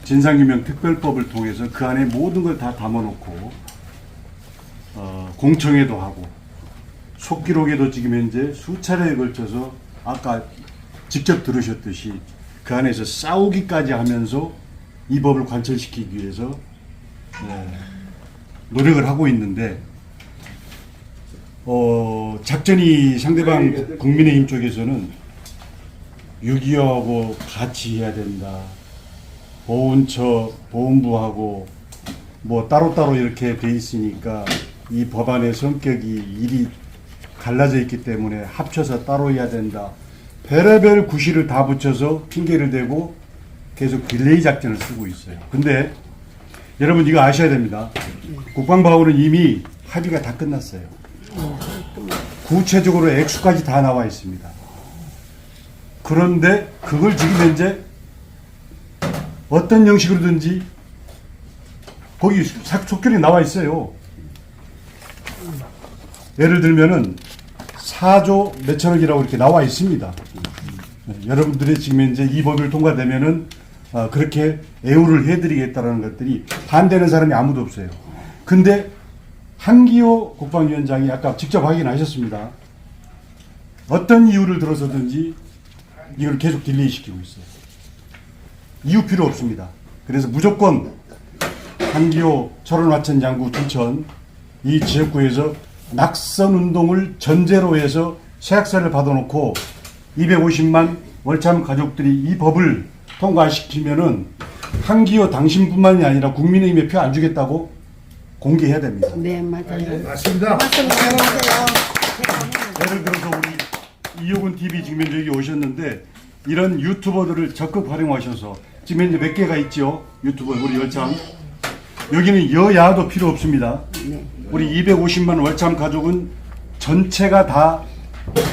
진상규명 특별법을 통해서 그 안에 모든 걸 다 담아놓고 공청회도 하고 속기록에도 지금 현재 수차례에 걸쳐서 아까 직접 들으셨듯이 그 안에서 싸우기까지 하면서 이 법을 관철시키기 위해서 노력을 하고 있는데 작전이 상대방 국민의힘 쪽에서는 6.25하고 같이 해야 된다. 보훈처, 보훈부하고 뭐 따로따로 이렇게 돼 있으니까 이 법안의 성격이 일이 갈라져 있기 때문에 합쳐서 따로 해야 된다. 별의별 구실을 다 붙여서 핑계를 대고 계속 딜레이 작전을 쓰고 있어요. 근데 여러분 이거 아셔야 됩니다. 국방부하고는 이미 합의가 다 끝났어요. 구체적으로 액수까지 다 나와 있습니다. 그런데 그걸 지금 현재 어떤 형식으로든지 거기 속결이 나와 있어요. 예를 들면은 4조 몇천억이라고 이렇게 나와 있습니다. 여러분들이 지금 현재 이 법을 통과되면은 그렇게 애우를 해드리겠다라는 것들이 반대하는 사람이 아무도 없어요. 근데 한기호 국방위원장이 아까 직접 확인하셨습니다. 어떤 이유를 들어서든지 이걸 계속 딜레이 시키고 있어요. 이유 필요 없습니다. 그래서 무조건 한기호 철원화천 양구 춘천 이 지역구에서 낙선 운동을 전제로 해서 세학사를 받아놓고 250만 월참 가족들이 이 법을 통과시키면은 한기호 당신뿐만이 아니라 국민의힘에 표 안 주겠다고 공개해야 됩니다. 네, 맞아요. 맞습니다. 말씀 잘하세요. 예를 들어서 우리 이호근 TV 지금 현재 여기 오셨는데 이런 유튜버들을 적극 활용하셔서 지금 현재 몇 개가 있죠? 유튜버 우리 월참 여기는 여야도 필요 없습니다. 네. 우리 250만 월참 가족은 전체가 다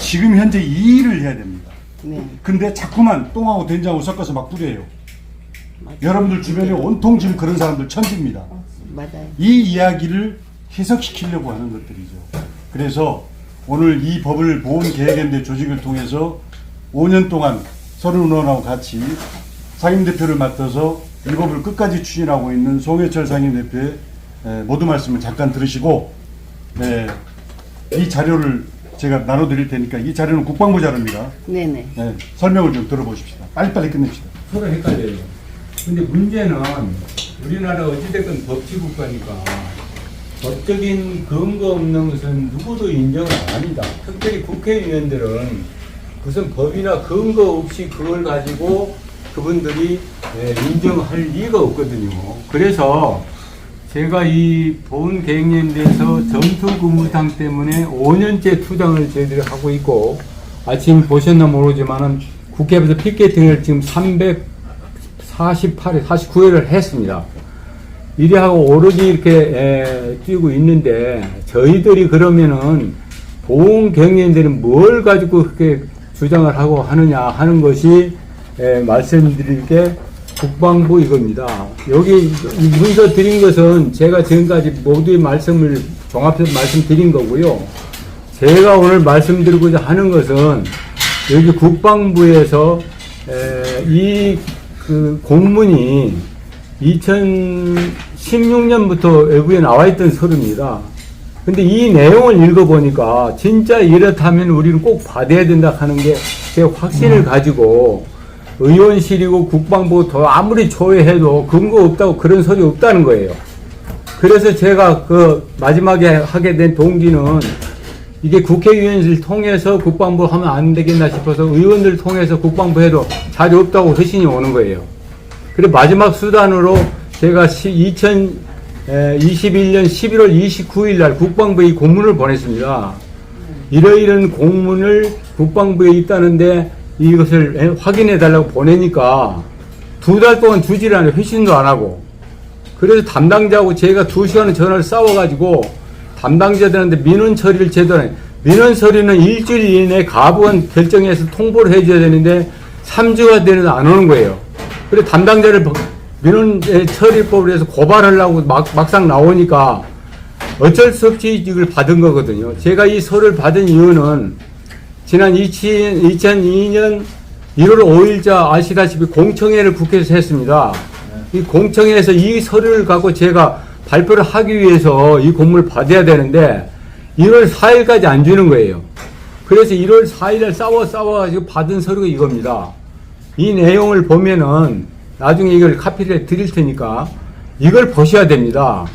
지금 현재 이 일을 해야 됩니다. 네. 근데 자꾸만 똥하고 된장하고 섞어서 막 뿌려요. 맞아요. 여러분들 주변에 온통 지금 그런 사람들 천지입니다. 맞아요. 이 이야기를 해석시키려고 하는 것들이죠. 그래서 오늘 이 법을 보훈계획연대 조직을 통해서 5년 동안 서른 의원하고 같이 상임대표를 맡아서 이 법을 끝까지 추진하고 있는 송해철 상임대표의 모두 말씀을 잠깐 들으시고 이 자료를 제가 나눠드릴 테니까 이 자료는 국방부 자료입니다. 네네. 설명을 좀 들어보십시다. 빨리빨리 끝냅시다. 서로 헷갈려요. 근데 문제는 우리나라 어찌됐건 법치국가니까 법적인 근거 없는 것은 누구도 인정을 안 합니다. 특별히 국회의원들은 무슨 법이나 근거 없이 그걸 가지고 그분들이 인정할 리가 없거든요. 그래서 제가 이 보훈계획연대에서 전투근무상 때문에 5년째 투쟁을 저희들이 하고 있고 아침 보셨나 모르지만은 국회에서 피켓팅을 지금 49회를 했습니다. 이래 하고 오로지 이렇게 뛰고 있는데 저희들이 그러면은 보훈경연대는 뭘 가지고 그렇게 주장을 하고 하느냐 하는 것이 말씀드릴 게 국방부 이겁니다. 여기 문서 드린 것은 제가 지금까지 모두의 말씀을 종합해서 말씀드린 거고요. 제가 오늘 말씀드리고자 하는 것은 여기 국방부에서 이 그 공문이 2016년부터 외부에 나와 있던 서류입니다. 근데 이 내용을 읽어보니까 진짜 이렇다면 우리는 꼭 받아야 된다 하는 게 제 확신을 가지고 의원실이고 국방부 더 아무리 조회해도 근거 없다고 그런 소리 없다는 거예요. 그래서 제가 그 마지막에 하게 된 동기는 이게 국회의원실 통해서 국방부 하면 안 되겠나 싶어서 의원들 통해서 국방부 해도 자리 없다고 회신이 오는 거예요. 그래 마지막 수단으로 제가 2021년 11월 29일 날 국방부에 이 공문을 보냈습니다. 이러이런 공문을 국방부에 있다는데 이것을 확인해 달라고 보내니까 2달 동안 주지를 않아요. 회신도 안 하고. 그래서 담당자하고 제가 2시간을 전화를 싸워가지고 담당자들한테 민원 처리를 제대로 해요. 민원 처리는 일주일 이내에 가부원 결정해서 통보를 해줘야 되는데 3주가 되는데 안 오는 거예요. 그래서 담당자를 민원 처리법을 해서 고발하려고 막상 나오니까 어쩔 수 없이 이걸 받은 거거든요. 제가 이 서류를 받은 이유는 지난 2002년 1월 5일자 아시다시피 공청회를 국회에서 했습니다. 이 공청회에서 이 서류를 갖고 제가 발표를 하기 위해서 이 공문을 받아야 되는데 1월 4일까지 안 주는 거예요. 그래서 1월 4일에 싸워가지고 받은 서류가 이겁니다. 이 내용을 보면은 나중에 이걸 카피를 드릴 테니까 이걸 보셔야 됩니다.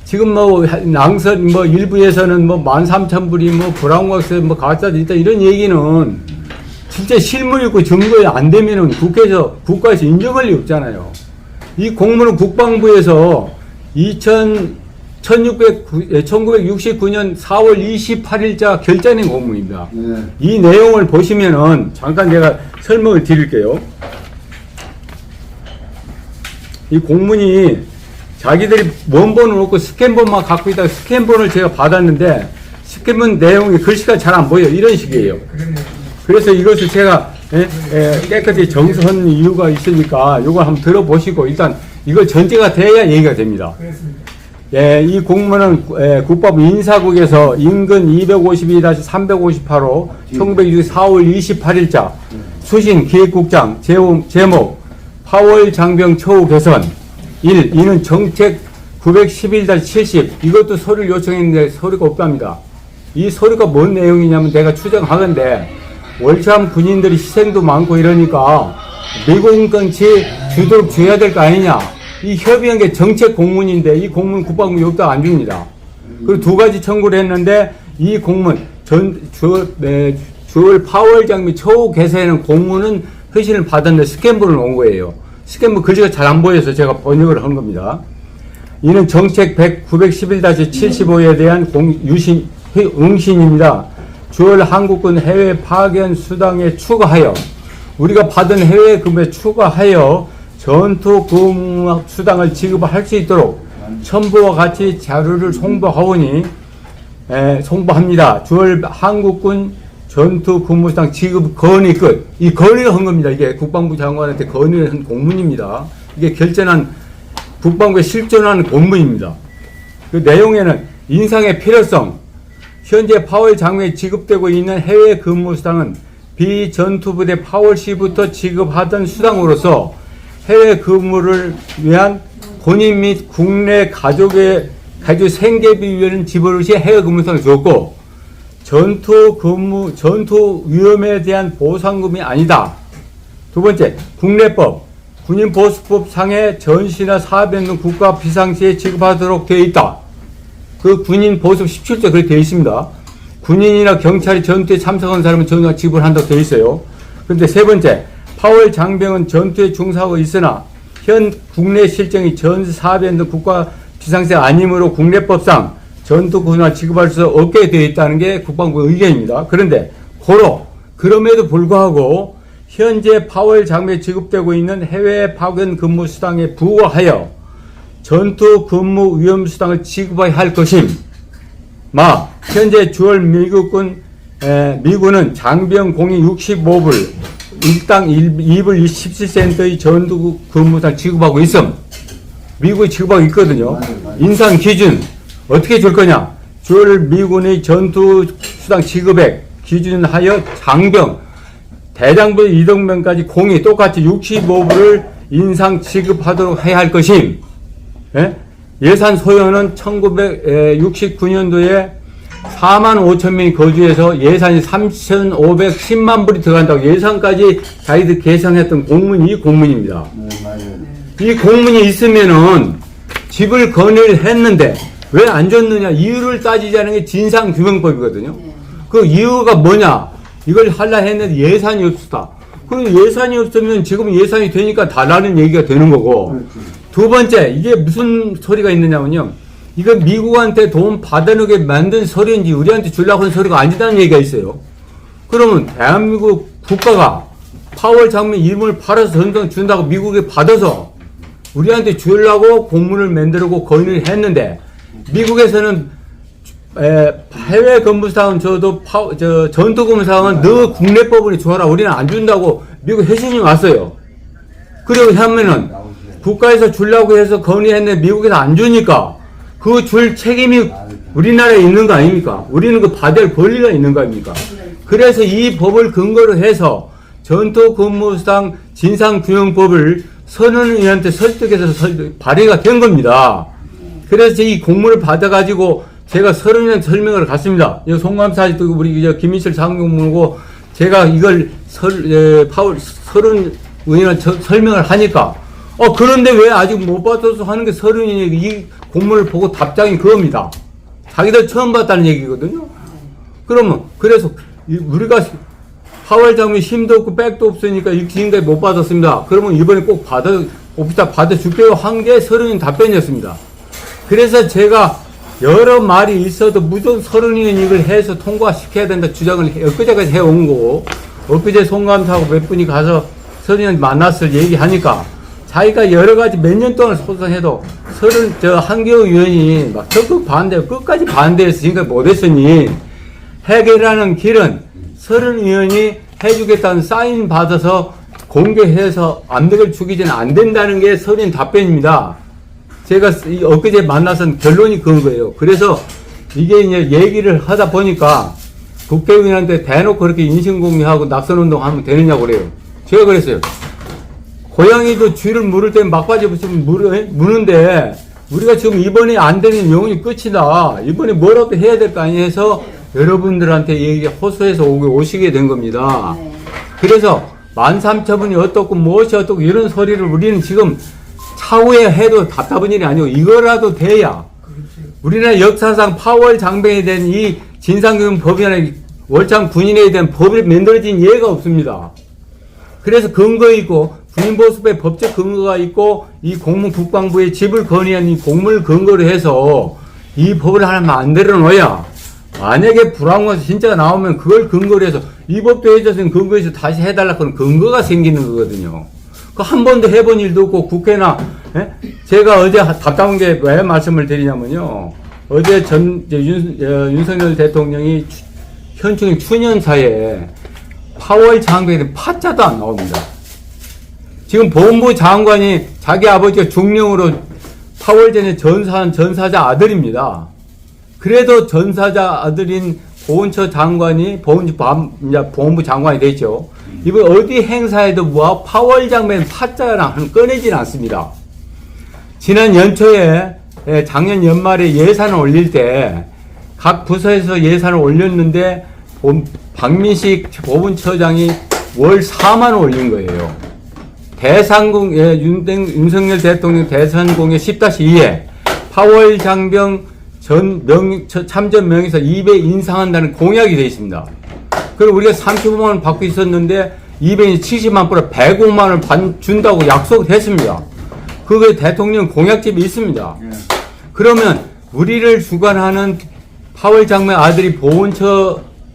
지금 뭐 낭선 뭐 일부에서는 뭐 13,000불이 뭐 브라운왁스 뭐 가짜 진짜 이런 얘기는 진짜 실물 있고 증거에 안 되면은 국가에서 인정할 리 없잖아요. 이 공문은 국방부에서 1969년 4월 28일자 결정된 공문입니다. 네. 이 내용을 보시면은 잠깐 제가 설명을 드릴게요. 이 공문이 자기들이 원본을 놓고 스캔본만 갖고 있다가 스캔본을 제가 받았는데 스캔본 내용이 글씨가 잘 안 보여요. 이런 식이에요. 그래서 이것을 제가 깨끗이 정서한 이유가 있으니까 이걸 한번 들어보시고 일단 이거 전제가 돼야 얘기가 됩니다. 예, 이 공문은 국방부 인사국에서 인근 252-358호 1960 4월 28일자 수신 기획국장 제목 파월 장병 처우 개선 1. 이는 정책 911-70 이것도 서류를 요청했는데 서류가 없답니다. 이 서류가 뭔 내용이냐면 내가 추정하건대 월참 군인들이 희생도 많고 이러니까 미군건치 주도록 줘야 될 거 아니냐. 이 협의한 게 정책 공문인데 이 공문 국방부 요구가 안 줍니다. 그리고 두 가지 청구를 했는데 이 공문 주월 파월 장비 처우 개선에는 공문은 회신을 받았는데 스캔본을 놓은 거예요. 스캔본 글씨가 잘 안 보여서 제가 번역을 한 겁니다. 이는 정책 911-75에 대한 응신입니다. 주월 한국군 해외 파견 수당에 추가하여 우리가 받은 해외 금에 추가하여 전투 근무 수당을 지급할 수 있도록 첨부와 같이 자료를 송부합니다. 주월 한국군 전투 근무수당 지급 건의 끝. 이 건의를 한 겁니다. 이게 국방부 장관한테 건의를 한 공문입니다. 이게 국방부에 실존하는 공문입니다. 그 내용에는 인상의 필요성, 현재 파월 장병에 지급되고 있는 해외 근무 수당은 비전투부대 파월시부터 지급하던 수당으로서 해외 근무를 위한 본인 및 국내 가족 생계비 위에는 지불 시 해외 근무 수당을 줬고 전투 위험에 대한 보상금이 아니다. 두 번째, 국내법, 군인보수법 상의 전시나 사병 등 국가 비상시에 지급하도록 되어 있다. 그 군인보수법 17조에 그렇게 되어 있습니다. 군인이나 경찰이 전투에 참석한 사람은 전투가 지불한다고 되어 있어요. 그런데 세 번째, 파월 장병은 전투에 중사하고 있으나 현 국내 실정이 전시 사병 등 국가 비상시가 아니므로 국내법상 전투군화 지급할 수 없게 되어 있다는 게 국방부 의견입니다. 그런데 그럼에도 불구하고 현재 파월 장병에 지급되고 있는 해외 파견 근무 수당에 부과하여 전투 근무 위험 수당을 지급해야 할 것임. 현재 주월 미군은 장병 공이 65불, 일당 2불 27센트의 전투 근무수당 지급하고 있음. 미국이 지급하고 있거든요. 인상 기준 어떻게 줄 거냐? 주월 미군의 전투 수당 지급액 기준하여 장병, 대장부 이등병까지 공이 똑같이 65불을 인상 지급하도록 해야 할 것임. 예산 소요는 1969년도에 4만 5천 명이 거주해서 예산이 3,510만 불이 들어간다고 예산까지 자기들 계산했던 공문이 이 공문입니다. 이 공문이 있으면은 집을 건의를 했는데 왜 안 줬느냐 이유를 따지자는 게 진상규명법이거든요. 그 이유가 뭐냐 이걸 하려 했는데 예산이 없었다. 그럼 예산이 없으면 지금 예산이 되니까 달라는 얘기가 되는 거고. 두 번째, 이게 무슨 소리가 있느냐면요. 이거 미국한테 돈 받아놓게 만든 서류인지 우리한테 주려고 하는 서류가 아니다는 얘기가 있어요. 그러면 대한민국 국가가 파월 장병 이름을 팔아서 전당 준다고 미국에 받아서 우리한테 주려고 공문을 만들고 건의를 했는데 미국에서는 해외 근무사항은 전투 근무사항은 너 국내법으로 줘라. 우리는 안 준다고 미국 회신이 왔어요. 그리고 하면은 국가에서 주려고 해서 건의했는데 미국에서 안 주니까 그 줄 책임이 우리나라에 있는 거 아닙니까? 우리는 그 받을 권리가 있는 거 아닙니까? 그래서 이 법을 근거로 해서 전투 근무수당 진상규명법을 선언위한테 설득해서 발의가 된 겁니다. 그래서 이 공문을 받아가지고 제가 선언위한테 설명을 갔습니다. 이 송감사도 우리 김민철 상경무고 제가 이걸 선언위한테 설명을 하니까 그런데 왜 아직 못 받아서 하는 게 선언위 이 공문을 보고 답장이 그겁니다. 자기들 처음 봤다는 얘기거든요. 그러면 그래서 우리가 파월 장면 힘도 없고 백도 없으니까 지금까지 못 받았습니다. 그러면 이번에 꼭 받아줄게요 한 게 서른인 답변이었습니다. 그래서 제가 여러 말이 있어도 무조건 서른인 이걸 해서 통과시켜야 된다 주장을 엊그제까지 해온 거고, 엊그제 송감사하고 몇 분이 가서 서른인 만났을 얘기하니까 자기가 여러 가지 몇 년 동안 소송해도 한겨우 의원이 막 적극 끝까지 반대해서 지금까지 못했으니 해결하는 길은 서른 의원이 해주겠다는 사인 받아서 공개해서 압력을 주기 전에 안 된다는 게 서른 답변입니다. 제가 엊그제 만나선 결론이 그거예요. 그래서 이게 이제 얘기를 하다 보니까 국회의원한테 대놓고 그렇게 인신공유하고 낙선운동 하면 되느냐고 그래요. 제가 그랬어요. 고양이도 쥐를 물을 때 막바지 붙이면 무는데 우리가 지금 이번에 안 되는 영원히 끝이다. 이번에 뭐라도 해야 될 거 아니에요 해서 여러분들한테 얘기 호소해서 오시게 된 겁니다. 그래서 13,000분이 어떻고 무엇이 어떻고 이런 소리를 우리는 지금 차후에 해도 답답한 일이 아니고 이거라도 돼야 우리나라 역사상 파월 장병에 대한 이 진상규명 법이나 월참 군인에 대한 법이 만들어진 예가 없습니다. 그래서 근거 있고 군인보수법의 법적 근거가 있고 이 공문 국방부에 집을 건의한 이 공문을 근거로 해서 이 법을 하나 만들어 놓아야 만약에 불황과 진짜가 나오면 그걸 근거로 해서 이 법도 해줘서 근거해서 다시 해달라 그런 근거가 생기는 거거든요. 그 한 번도 해본 일도 없고 국회나 제가 어제 답답한 게 왜 말씀을 드리냐면요. 어제 윤석열 대통령이 현충일 추년사에 파월 장병에 대한 파자도 안 나옵니다. 지금 보훈부 장관이 자기 아버지가 중령으로 파월전에 전사한 전사자 아들입니다. 그래도 전사자 아들인 보훈처 장관이 보훈부 장관이 됐죠. 이번 어디 행사에도 파월 장병 파자랑 꺼내지는 않습니다. 지난 연초에 작년 연말에 예산을 올릴 때 각 부서에서 예산을 올렸는데 박민식 보훈처장이 월 4만 원 올린 거예요. 윤석열 대통령 대선공약 10-2에 파월 장병 참전 명의서 2배 인상한다는 공약이 되어 있습니다. 그리고 우리가 35만 원 받고 있었는데 200이 70만 플러스 105만 원을 준다고 약속을 했습니다. 그게 대통령 공약집이 있습니다. 그러면 우리를 주관하는 파월 장병 아들이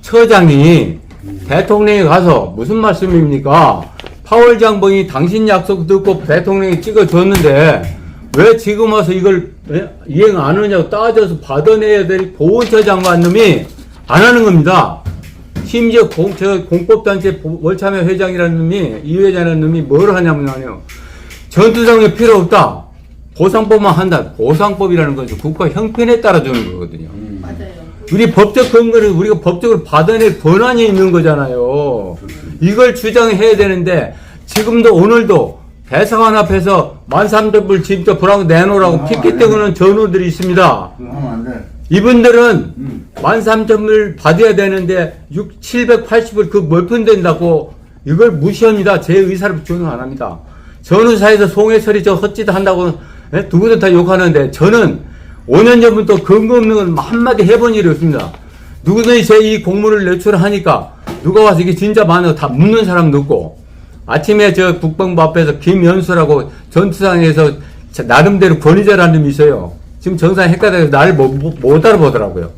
보훈처장이 대통령에 가서 무슨 말씀입니까? 파월 장병이 당신 약속 듣고 대통령이 찍어줬는데 왜 지금 와서 이걸 이행 안 하냐고 따져서 받아내야 될 보훈처 장관 놈이 안 하는 겁니다. 심지어 공법단체 월참여 회장이라는 놈이 이 회장이라는 놈이 뭘 하냐면요. 전투장에 필요 없다. 보상법만 한다. 보상법이라는 것은 국가 형편에 따라 주는 거거든요. 맞아요. 우리 법적 근거를 우리가 법적으로 받아낼 권한이 있는 거잖아요. 이걸 주장해야 되는데 지금도 오늘도 대사관 앞에서 13,000불 진짜 불황 내놓으라고 피켓 대고는 전우들이 있습니다. 이분들은 13,000불 받아야 되는데 780불 그 몇 푼 된다고 이걸 무시합니다. 제 의사를 존중 안 합니다. 전우사에서 송해설이 저 헛짓 한다고 누구든 다 욕하는데 저는 5년 전부터 근거 없는 건 한마디 해본 일이 없습니다. 누구든지 제 이 공문을 제출하니까 누가 와서 이게 진짜 많아서 다 묻는 사람도 없고 아침에 저 국방부 앞에서 김연수라고 전투상에서 나름대로 권위자라는 놈이 있어요. 지금 정상 헷갈려서 나를 못 알아보더라고요.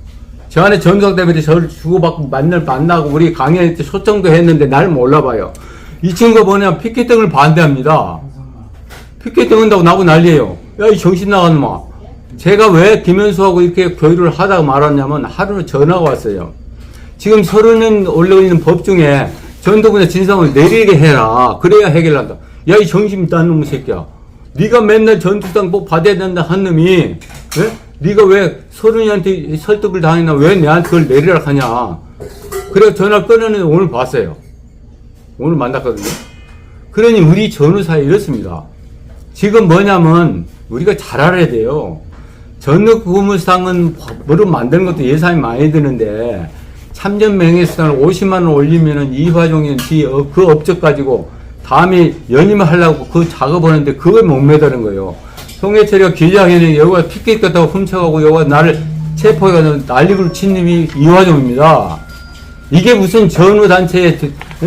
저 안에 전투상 때문에 저를 주고받고 만나고 우리 강연할 때 초청도 했는데 나를 몰라봐요. 이 친구가 뭐냐 피켓등을 반대합니다. 피켓등 한다고 나고 난리예요. 야 이 정신 나간 놈아. 제가 왜 김현수하고 이렇게 교류를 하다가 말았냐면 하루 전화가 왔어요. 지금 서른은 올라있는 법 중에 전투군의 진상을 내리게 해라. 그래야 해결한다. 야 이 정신 있다는 놈의 새끼야. 네가 맨날 전투상 꼭 받아야 된다 한 놈이 네가 왜 서른이한테 설득을 당했나 왜 내한테 그걸 내리라 하냐. 그래서 전화 끊었는데 오늘 봤어요. 오늘 만났거든요. 그러니 우리 전후사에 이렇습니다. 지금 뭐냐면 우리가 잘 알아야 돼요. 전국 구무상은 법으로 만드는 것도 예산이 많이 드는데 참전 명예수당을 50만 원 올리면은 이화종이 그 업적 가지고 다음에 연임을 하려고 그 작업하는데 그걸 못 매다는 거예요. 송해철이가 기자회견에 여기가 피켓 갖다가 훔쳐가고 여기가 나를 체포해가지고 난리를 친 놈이 이화종입니다. 이게 무슨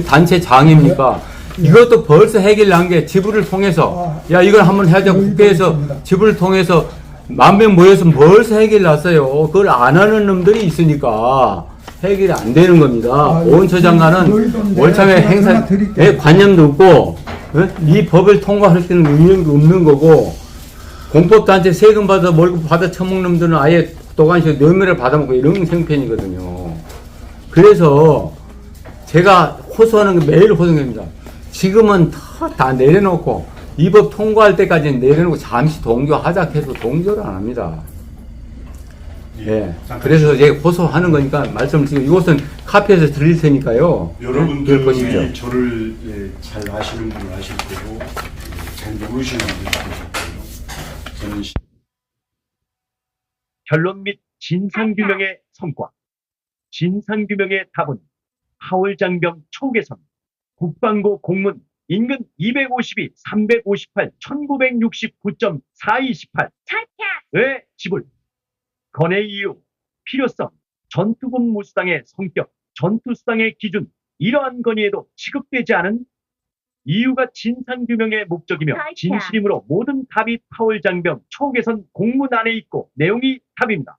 단체장입니까? 이것도 벌써 해결난 게 지부를 통해서, 야, 이걸 한번 해야죠. 국회에서 지부를 통해서 10,000명 모여서 벌써 해결났어요. 그걸 안 하는 놈들이 있으니까 해결이 안 되는 겁니다. 오은처 장관은 월참에 행사에 관념도 없고, 이 법을 통과할 때는 의미도 없는 거고, 공법단체 세금 받아 월급 받아 처먹는 놈들은 아예 도관식 뇌물을 받아먹고 이런 생편이거든요. 그래서 제가 호소하는 게 매일 호소합니다. 지금은 다 내려놓고 이 법 통과할 때까지 내려놓고 잠시 동조하자 해서 동조를 안 합니다. 예. 그래서 제가 호소하는 거니까 말씀을 드리고 이것은 카페에서 드릴 테니까요. 여러분들이 저를 잘 아시는 분은 아실 거고 잘 모르시는 분은 아실 거예요. 저는 결론 및 진상규명의 성과. 진상규명의 답은 하월장병 초계선, 국방부 공문 인근 252, 358, 1969.428의 지불, 건의 이유, 필요성, 전투군 무수당의 성격, 전투수당의 기준, 이러한 건의에도 취급되지 않은 이유가 진상규명의 목적이며 진실이므로 모든 답이 하월장병 초계선 공문 안에 있고 내용이 답입니다.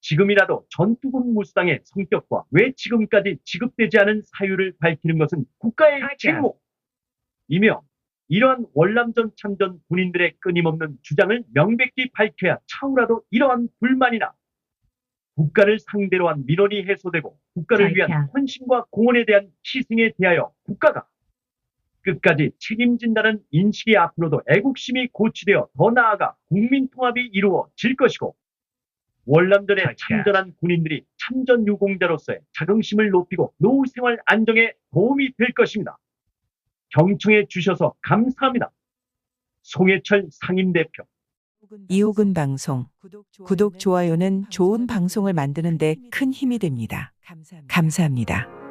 지금이라도 전투군 무수당의 성격과 왜 지금까지 지급되지 않은 사유를 밝히는 것은 국가의 책무이며 이러한 월남전 참전 군인들의 끊임없는 주장을 명백히 밝혀야 차후라도 이러한 불만이나 국가를 상대로 한 민원이 해소되고 국가를 위한 헌신과 공헌에 대한 희생에 대하여 국가가 끝까지 책임진다는 인식이 앞으로도 애국심이 고취되어 더 나아가 국민통합이 이루어질 것이고 월남전에 참전한 군인들이 참전 유공자로서의 자긍심을 높이고 노후 생활 안정에 도움이 될 것입니다. 경청해 주셔서 감사합니다. 송해철 상임대표. 이호근 방송. 구독, 좋아요는 좋은 방송을 만드는 데 큰 힘이 됩니다. 감사합니다.